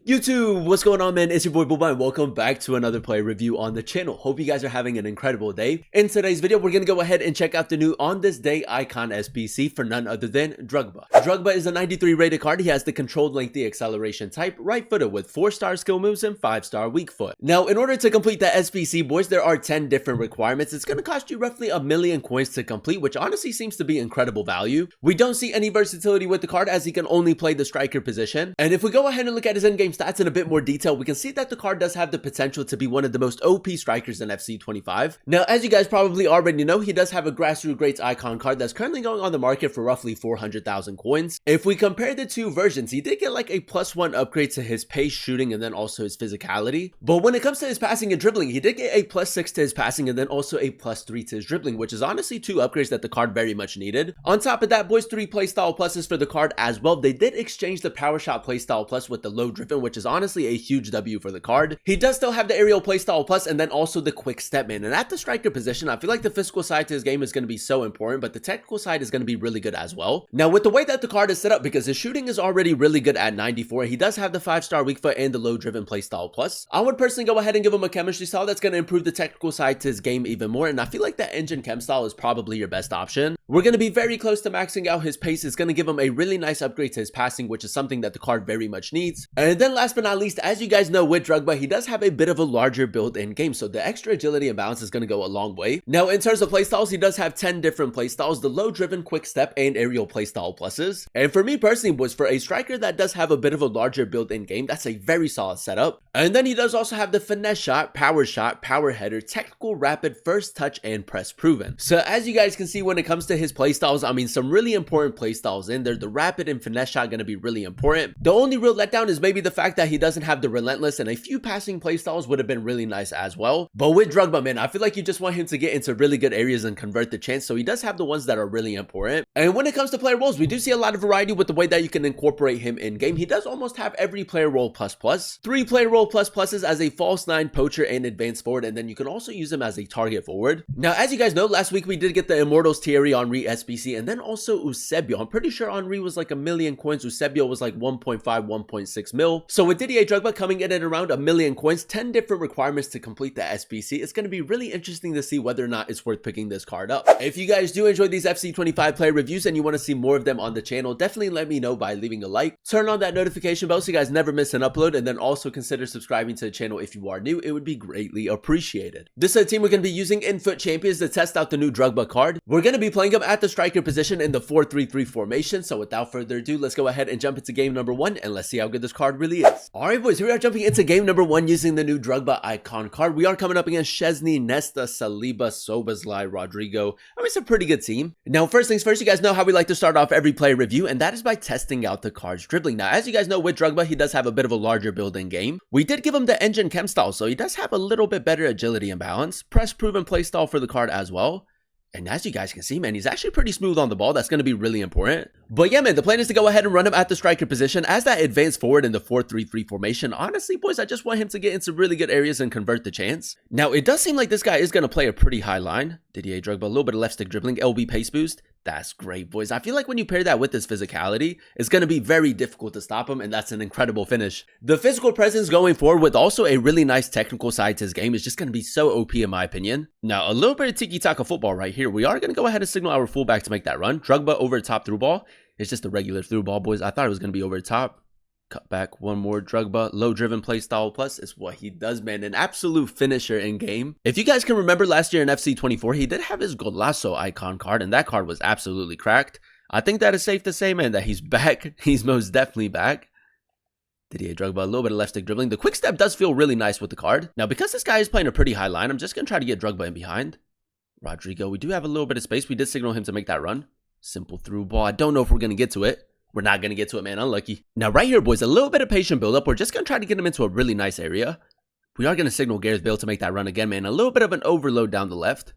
YouTube, what's going on, man? It's your boy Booba and welcome back to another player review on the channel. Hope you guys are having an incredible day. In today's video, we're gonna go ahead and check out the new On This Day icon SBC for none other than Drogba. Drogba is a 93 rated card. He has the controlled lengthy acceleration type, right footed with 4-star skill moves and 5-star weak foot. Now, in order to complete the SBC, boys, there are 10 different requirements. It's gonna cost you roughly 1,000,000 coins to complete, which honestly seems to be incredible value. We don't see any versatility with the card as he can only play the striker position. And if we go ahead and look at his in-game stats in a bit more detail, we can see that the card does have the potential to be one of the most OP strikers in FC 25. Now, as you guys probably already know, he does have a grassroots greats icon card that's currently going on the market for roughly 400,000 coins. If we compare the two versions, he did get like a +1 upgrade to his pace, shooting, and then also his physicality. But when it comes to his passing and dribbling, he did get a +6 to his passing and then also a +3 to his dribbling, which is honestly two upgrades that the card very much needed. On top of that, boys, 3 playstyle pluses for the card as well. They did exchange the power shot playstyle plus with the low driven, which is honestly a huge W for the card. He does still have the aerial playstyle plus and then also the quick step, man. And at the striker position, I feel like the physical side to his game is going to be so important, but the technical side is going to be really good as well. Now, with the way that the card is set up, because his shooting is already really good at 94, he does have the 5-star weak foot and the low driven playstyle plus. I would personally go ahead and give him a chemistry style that's going to improve the technical side to his game even more, and I feel like that engine chem style is probably your best option. We're going to be very close to maxing out his pace. It's going to give him a really nice upgrade to his passing, which is something that the card very much needs. And then last but not least, as you guys know, with Drogba, he does have a bit of a larger build in game, so the extra agility and balance is going to go a long way. Now, in terms of playstyles, he does have 10 different playstyles, the low driven, quick step, and aerial playstyle pluses. And for me personally, was for a striker that does have a bit of a larger build in game, that's a very solid setup. And then he does also have the finesse shot, power header, technical, rapid, first touch, and press proven. So as you guys can see, when it comes to his playstyles, I mean, some really important playstyles in there. The rapid and finesse shot going to be really important. The only real letdown is maybe the fact that he doesn't have the relentless, and a few passing playstyles would have been really nice as well. But with Drogba, man, I feel like you just want him to get into really good areas and convert the chance, so he does have the ones that are really important. And when it comes to player roles, we do see a lot of variety with the way that you can incorporate him in game. He does almost have every player role ++, 3 player role ++s as a false 9, poacher, and advanced forward, and then you can also use him as a target forward. Now, as you guys know, last week we did get the Immortals Thierry Henry SBC, and then also Eusebio. I'm pretty sure Henry was like 1,000,000 coins. Eusebio was like 1.5, 1.6 mil. So with Didier Drogba coming in at around 1,000,000 coins, 10 different requirements to complete the SBC, it's going to be really interesting to see whether or not it's worth picking this card up. If you guys do enjoy these FC 25 player reviews and you want to see more of them on the channel, definitely let me know by leaving a like, turn on that notification bell so you guys never miss an upload, and then also consider subscribing to the channel if you are new. It would be greatly appreciated. This is a team we're going to be using in Foot Champions to test out the new Drogba card. We're going to be playing him at the striker position in the 4-3-3 formation. So without further ado, let's go ahead and jump into game number 1 and let's see how good this card really is. Alright boys, here we are jumping into game number 1 using the new Drogba icon card. We are coming up against Szczesny, Nesta, Saliba, Szoboszlai, Rodrigo. I mean, it's a pretty good team. Now, first things first, you guys know how we like to start off every player review, and that is by testing out the card's dribbling. Now, as you guys know, with Drogba, he does have a bit of a larger build in game. We did give him the engine chem style, so he does have a little bit better agility and balance. Press proven play style for the card as well. And as you guys can see, man, he's actually pretty smooth on the ball. That's going to be really important. But yeah, man, the plan is to go ahead and run him at the striker position as that advanced forward in the 4-3-3 formation. Honestly, boys, I just want him to get into really good areas and convert the chance. Now, it does seem like this guy is going to play a pretty high line. Didier Drogba, a little bit of left stick dribbling, LB pace boost. That's great, boys. I feel like when you pair that with his physicality, it's going to be very difficult to stop him, and that's an incredible finish. The physical presence going forward with also a really nice technical side to his game is just going to be so OP in my opinion. Now, a little bit of tiki-taka football right here. We are going to go ahead and signal our fullback to make that run. Drogba over the top through ball. It's just a regular through ball, boys. I thought it was going to be over the top. Cut back one more. Drogba, low driven play style plus is what he does, man. An absolute finisher in game. If you guys can remember last year in FC 24, he did have his Golazo icon card, and that card was absolutely cracked. I think that is safe to say, man, that he's back. He's most definitely back. Didier Drogba, a little bit of left stick dribbling. The quick step does feel really nice with the card. Now, because this guy is playing a pretty high line, I'm just going to try to get Drogba in behind. Rodrigo, we do have a little bit of space. We did signal him to make that run. Simple through ball. I don't know if we're going to get to it. We're not going to get to it, man. Unlucky. Now, right here, boys, a little bit of patient build-up. We're just going to try to get him into a really nice area. We are going to signal Gareth Bale to make that run again, man. A little bit of an overload down the left.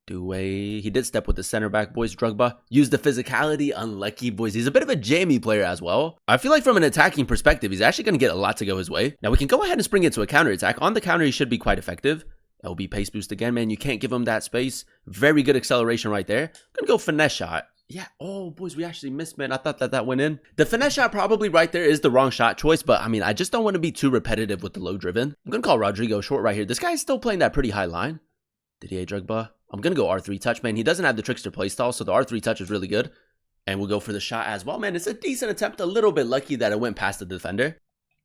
He did step with the center back, boys. Drogba used the physicality. Unlucky, boys. He's a bit of a jammy player as well. I feel like from an attacking perspective, he's actually going to get a lot to go his way. Now, we can go ahead and spring into a counter attack. On the counter, he should be quite effective. LB pace boost again, man. You can't give him that space. Very good acceleration right there. I'm going to go finesse shot. Yeah, oh, boys, we actually missed, man. I thought that went in. The finesse shot probably right there is the wrong shot choice, but I mean, I just don't want to be too repetitive with the low driven. I'm going to call Rodrigo short right here. This guy is still playing that pretty high line. Didier Drogba. I'm going to go R3 touch, man. He doesn't have the trickster playstyle, so the R3 touch is really good. And we'll go for the shot as well, man. It's a decent attempt. A little bit lucky that it went past the defender.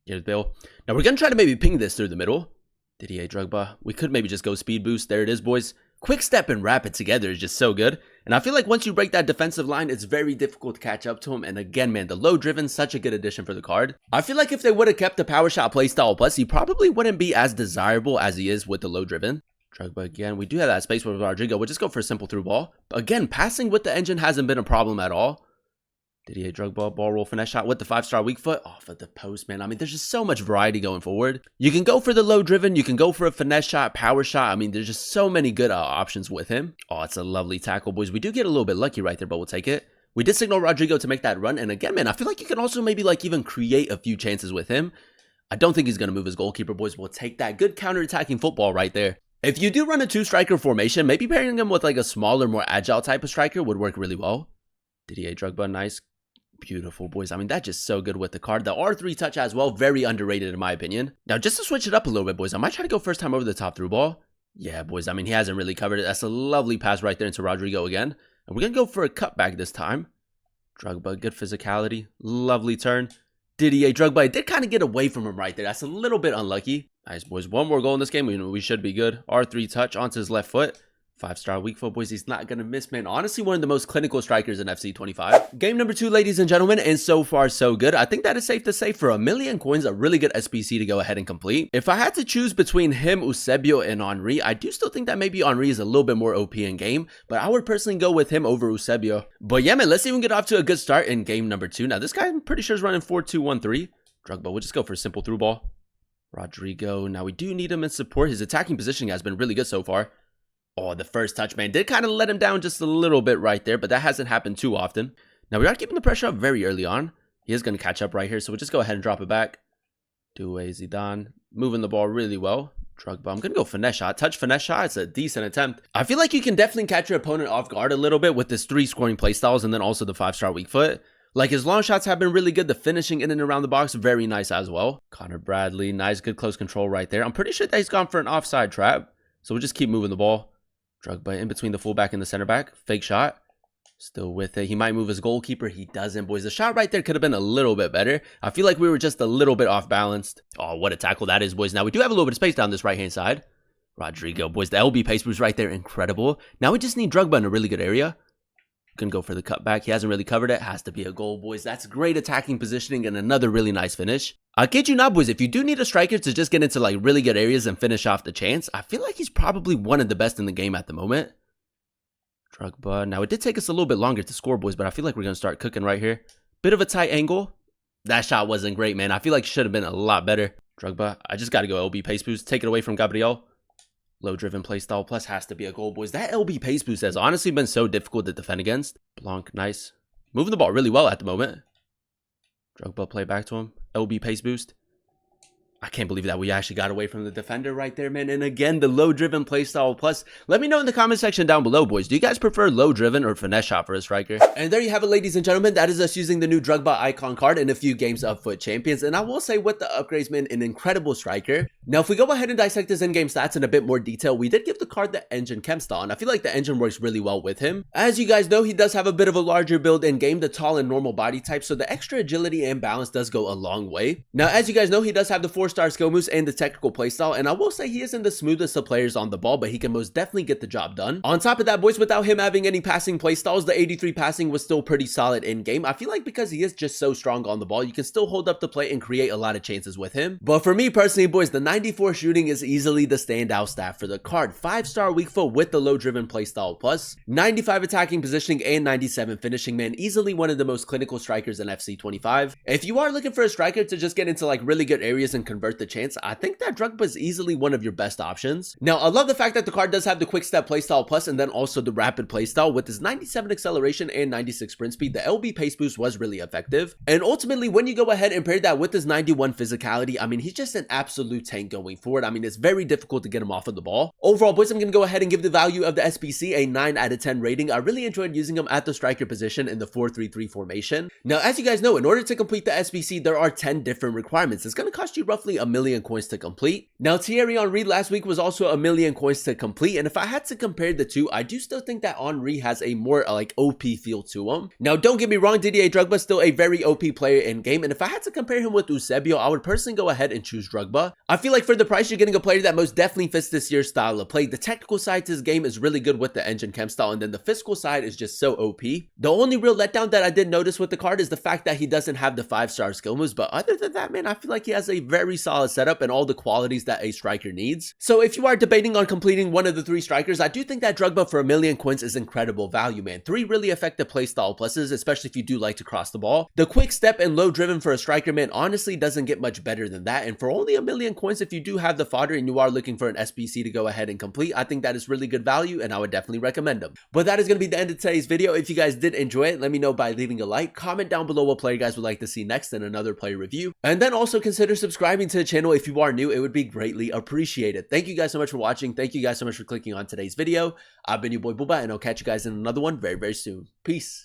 Here's Bill. Now, we're going to try to maybe ping this through the middle. Didier Drogba. We could maybe just go speed boost. There it is, boys. Quick step and rapid together is just so good. And I feel like once you break that defensive line, it's very difficult to catch up to him. And again, man, the low driven, such a good addition for the card. I feel like if they would have kept the power shot playstyle plus, he probably wouldn't be as desirable as he is with the low driven. Drogba again. We do have that space with Rodrigo. We'll just go for a simple through ball. Again, passing with the engine hasn't been a problem at all. Didier Drogba, ball roll, finesse shot with the 5-star weak foot off of the post, man. I mean, there's just so much variety going forward. You can go for the low driven. You can go for a finesse shot, power shot. I mean, there's just so many good options with him. Oh, it's a lovely tackle, boys. We do get a little bit lucky right there, but we'll take it. We did signal Rodrigo to make that run. And again, man, I feel like you can also maybe like even create a few chances with him. I don't think he's going to move his goalkeeper, boys. We'll take that. Good counter-attacking football right there. If you do run a 2-striker formation, maybe pairing him with like a smaller, more agile type of striker would work really well. Didier Drogba, nice. Beautiful, boys. I mean, that's just so good with the card. The R3 touch as well, very underrated in my opinion. Now, just to switch it up a little bit, boys, I might try to go first time over the top through ball. Yeah, boys, I mean, he hasn't really covered it. That's a lovely pass right there into Rodrigo again. And we're going to go for a cutback this time. Drogba, good physicality. Lovely turn. Didier Drogba, it did kind of get away from him right there. That's a little bit unlucky. Nice, boys. One more goal in this game. We should be good. R3 touch onto his left foot. 5-star weak foot, boys. He's not going to miss, man. Honestly, one of the most clinical strikers in FC 25. Game number 2, ladies and gentlemen, and so far, so good. I think that is safe to say for 1,000,000 coins, a really good SBC to go ahead and complete. If I had to choose between him, Eusebio, and Henry, I do still think that maybe Henry is a little bit more OP in game, but I would personally go with him over Eusebio. But yeah, man, let's even get off to a good start in game number 2. Now, this guy, I'm pretty sure is running 4-2-1-3. Drogba, we'll just go for a simple through ball. Rodrigo, now we do need him in support. His attacking positioning has been really good so far. Oh, the first touch, man, did kind of let him down just a little bit right there, but that hasn't happened too often. Now, we are keeping the pressure up very early on. He is going to catch up right here, so we'll just go ahead and drop it back. Doué Zidane, moving the ball really well. Drogba, I'm going to go finesse shot. Touch finesse shot, it's a decent attempt. I feel like you can definitely catch your opponent off guard a little bit with this 3 scoring playstyles and then also the 5-star weak foot. Like, his long shots have been really good. The finishing in and around the box, very nice as well. Connor Bradley, nice, good close control right there. I'm pretty sure that he's gone for an offside trap, so we'll just keep moving the ball. Drogba in between the fullback and the center back. Fake shot. Still with it. He might move his goalkeeper. He doesn't, boys. The shot right there could have been a little bit better. I feel like we were just a little bit off balanced. Oh, what a tackle that is, boys. Now, we do have a little bit of space down this right-hand side. Rodrigo, boys. The LB pace boost right there. Incredible. Now we just need Drogba in a really good area. Can go for the cutback. He hasn't really covered it. Has to be a goal, boys. That's great attacking positioning and another really nice finish. I kid you not, boys. If you do need a striker to just get into like really good areas and finish off the chance, I feel like he's probably one of the best in the game at the moment. Drogba. Now, it did take us a little bit longer to score, boys, but I feel like we're going to start cooking right here. Bit of a tight angle. That shot wasn't great, man. I feel like it should have been a lot better. Drogba. I just got to go LB pace boost. Take it away from Gabriel. Low-driven playstyle plus has to be a goal, boys. That LB pace boost has honestly been so difficult to defend against. Blanc, nice. Moving the ball really well at the moment. Drogba, play back to him. LB pace boost. I can't believe that we actually got away from the defender right there, man. And again, the low-driven playstyle plus. Let me know in the comment section down below, boys. Do you guys prefer low-driven or finesse shot for a striker? And there you have it, ladies and gentlemen. That is us using the new Drogba icon card in a few games of FUT Champions. And I will say with the upgrades, man, an incredible striker. Now, if we go ahead and dissect his in-game stats in a bit more detail, we did give the card the engine chem style, and I feel like the engine works really well with him. As you guys know, he does have a bit of a larger build in-game, the tall and normal body type, so the extra agility and balance does go a long way. Now, as you guys know, he does have the 4-star skill moves and the technical playstyle, and I will say he isn't the smoothest of players on the ball, but he can most definitely get the job done. On top of that, boys, without him having any passing playstyles, the 83 passing was still pretty solid in-game. I feel like because he is just so strong on the ball, you can still hold up the plate and create a lot of chances with him. But for me personally, boys, the 94 shooting is easily the standout stat for the card. 5-star weak foot with the low-driven playstyle plus, 95 attacking positioning and 97 finishing, man. Easily one of the most clinical strikers in FC 25. If you are looking for a striker to just get into like really good areas and convert convert the chance, I think that Drogba is easily one of your best options. Now, I love the fact that the card does have the quick step playstyle plus and then also the rapid playstyle. With his 97 acceleration and 96 sprint speed, the LB pace boost was really effective. And ultimately, when you go ahead and pair that with his 91 physicality, I mean, he's just an absolute tank going forward. I mean, it's very difficult to get him off of the ball. Overall, boys, I'm going to go ahead and give the value of the SBC a 9 out of 10 rating. I really enjoyed using him at the striker position in the 4-3-3 formation. Now, as you guys know, in order to complete the SBC, there are 10 different requirements. It's going to cost you roughly 1 million coins to complete. Now, Thierry Henry last week was also 1 million coins to complete. And if I had to compare the two, I do still think that Henry has a more like OP feel to him. Now, don't get me wrong, Didier Drogba is still a very OP player in game. And if I had to compare him with Eusebio, I would personally go ahead and choose Drogba. I feel like for the price, you're getting a player that most definitely fits this year's style of play. The technical side to his game is really good with the engine chem style, and then the physical side is just so OP. The only real letdown that I did notice with the card is the fact that he doesn't have the 5-star skill moves, but other than that, man, I feel like he has a very solid setup and all the qualities that a striker needs. So if you are debating on completing one of the 3 strikers, I do think that Drogba for 1 million coins is incredible value, man. 3 really effective playstyle pluses, especially if you do like to cross the ball. The quick step and low driven for a striker, man, honestly doesn't get much better than that. And for only 1 million coins, if you do have the fodder and you are looking for an SBC to go ahead and complete, I think that is really good value and I would definitely recommend them. But that is going to be the end of today's video. If you guys did enjoy it, let me know by leaving a like, comment down below what player you guys would like to see next in another player review, and then also consider subscribing to the channel if you are new. It would be greatly appreciated. Thank you guys so much for watching. Thank you guys so much for clicking on today's video. I've been your boy Booba, and I'll catch you guys in another one very, very soon. Peace.